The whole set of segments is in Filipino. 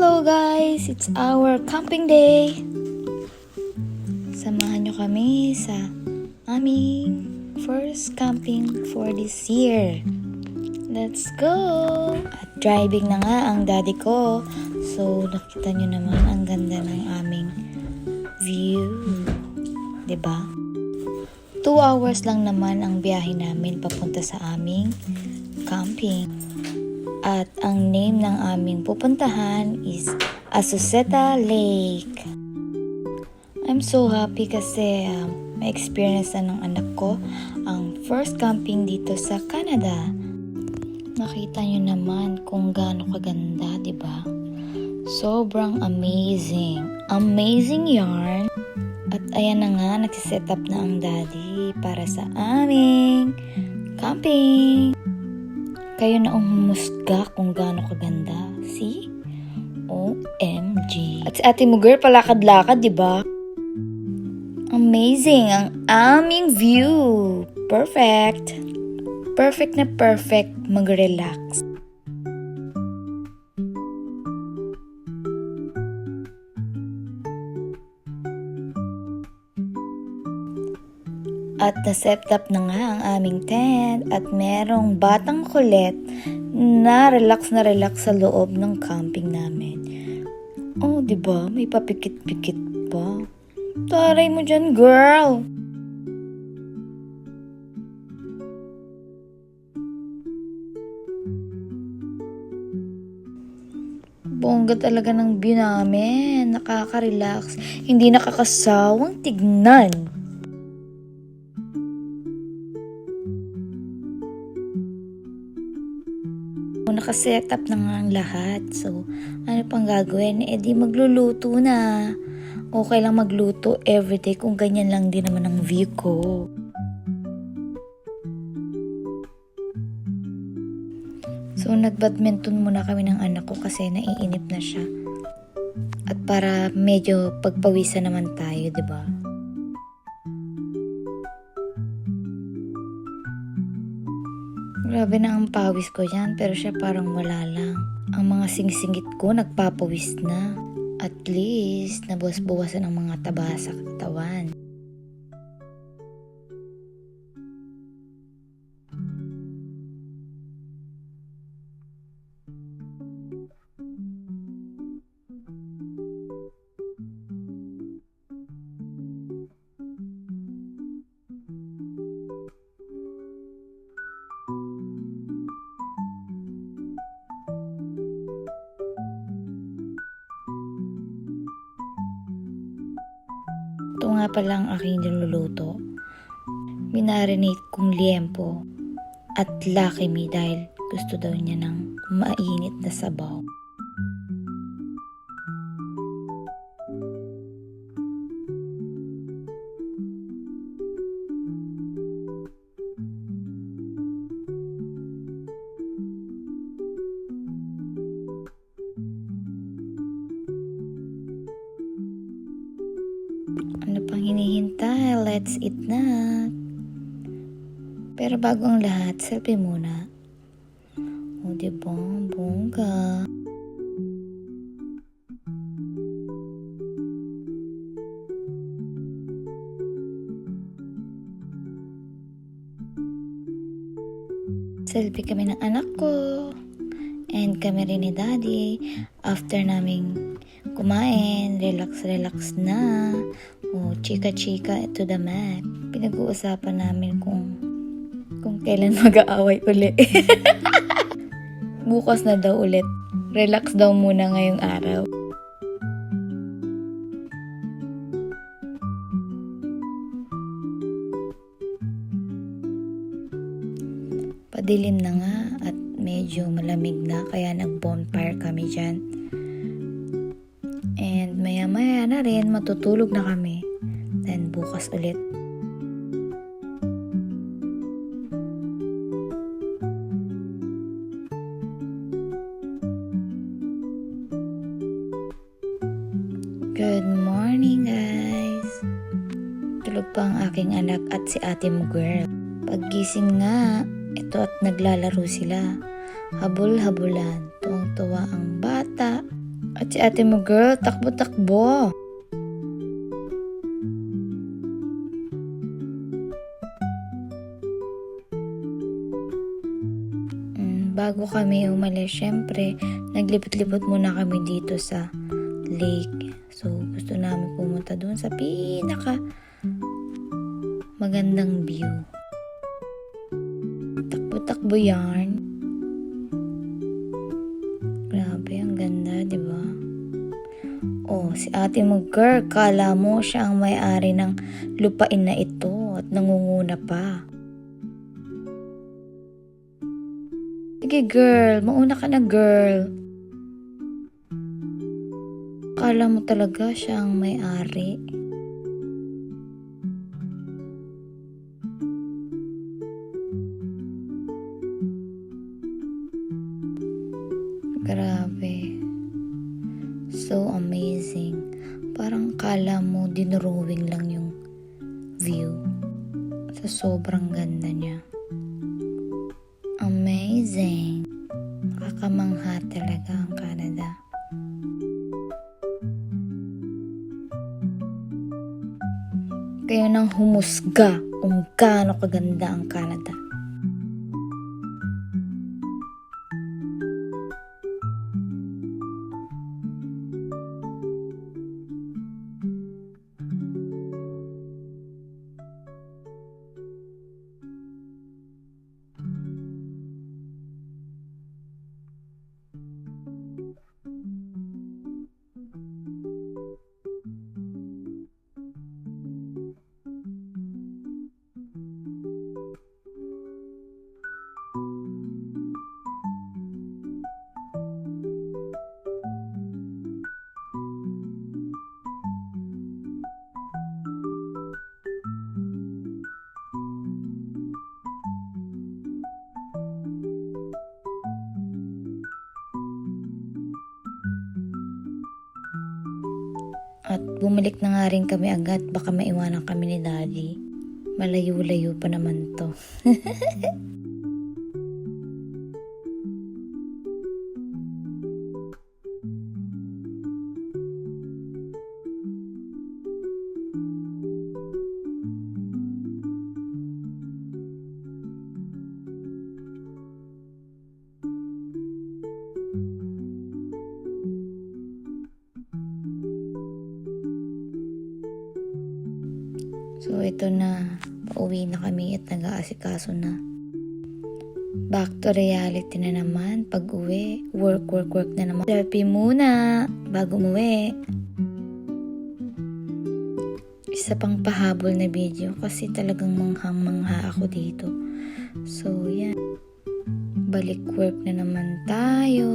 Hello guys! It's our camping day! Samahan nyo kami sa aming first camping for this year. Let's go! At driving na nga ang daddy ko. So, nakita nyo naman ang ganda ng aming view. 'Di ba? 2 hours lang naman ang biyahe namin papunta sa aming camping. At ang name ng aming pupuntahan is Azuceta Lake. I'm so happy kasi may experience na ng anak ko ang first camping dito sa Canada. Nakita nyo naman kung gaano kaganda, di ba? Sobrang amazing. Amazing yarn. At ayan na nga, nagsiset up na ang daddy para sa aming camping. Kayo na ang humusga kung gaano kaganda. See? OMG. At si ate mo girl, palakad-lakad, di ba? Amazing ang aming view. Perfect. Perfect na perfect mag-relax. At na-set up na nga ang aming tent at merong batang kulit na relax sa loob ng camping namin. Oh, di ba? May papikit-pikit pa. Taray mo dyan, girl! Bongga talaga ng view namin. Nakaka-relax. Hindi nakakasawang tignan. Nakaset up na nga ang lahat. So, ano pang gagawin? Eh di magluluto na. Okay lang magluto everyday kung ganyan lang din naman ang view ko. So, nagbadminton muna kami ng anak ko kasi naiinip na siya. At para medyo pagpawisan naman tayo, di ba? Grabe na ang pawis ko yan, pero siya parang wala lang. Ang mga singsingit ko nagpapawis na. At least, nabuwas-buwasan ang mga taba sa katawan. Ito nga pala ang aking niluluto. Minarinate kong liempo at Lucky Me dahil gusto daw niya ng mainit na sabaw. Ano pang hinihintay? Let's eat na. Pero bago ang lahat, selfie muna. O diba? Bongga. Selfie kami ng anak ko. And kami rin ni daddy. After naming kumain, relax na. O, chika-chika to the mat. Pinag-uusapan namin kung kailan mag-aaway uli. Bukas na daw ulit. Relax daw muna ngayong araw. Padilim na nga at medyo malamig na kaya nag-bonfire kami dyan. And maya-maya na rin matutulog na kami. Then bukas ulit. Good morning guys! Tulog pa ang aking anak at si ate mo girl. Paggising nga, ito at naglalaro sila. Habol-habulan, tuwang-tuwa ang bata At si ate mo girl, takbo-takbo. Bago kami umalis, syempre, naglipot-lipot muna kami dito sa lake. So, gusto namin pumunta doon sa pinaka magandang view. Takbo-takbo yarn. Grabe, ang ganda, di ba? Oh, si ate mo girl, kala mo siya ang may-ari ng lupain na ito at nangunguna pa. Sige girl, mauna ka na girl. Kala mo talaga siya ang may-ari. Grabe. So amazing. Parang kala mo dinrawing lang yung view. Sa sobrang ganda niya. Amazing. Nakakamangha talaga ang Canada. Kayo nang humusga kung gaano kaganda ang Canada. At bumalik na nga rin kami agad, baka maiwanan kami ni Daddy. Malayo-layo pa naman to. So, ito na. Pauwi na kami at nag-aasikaso na. Back to reality na naman. Pag uwi, work na naman. Selfie muna bago umuwi. Isa pang pahabol na video kasi talagang manghang-mangha ako dito. So, yan. Balik work na naman tayo.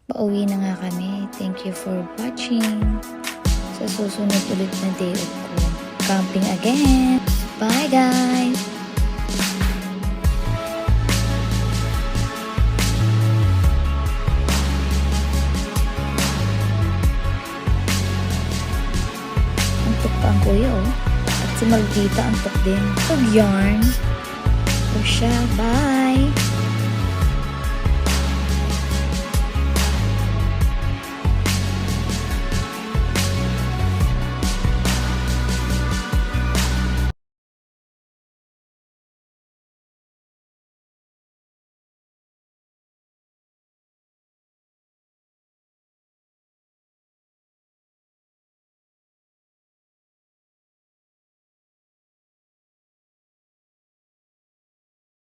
Pauwi na nga kami. Thank you for watching. Sa susunod ulit na day off ko. Camping again. Bye guys! Antok pa ang kuya oh. At si Maldita antok din. Pag yarn. O siya. Bye!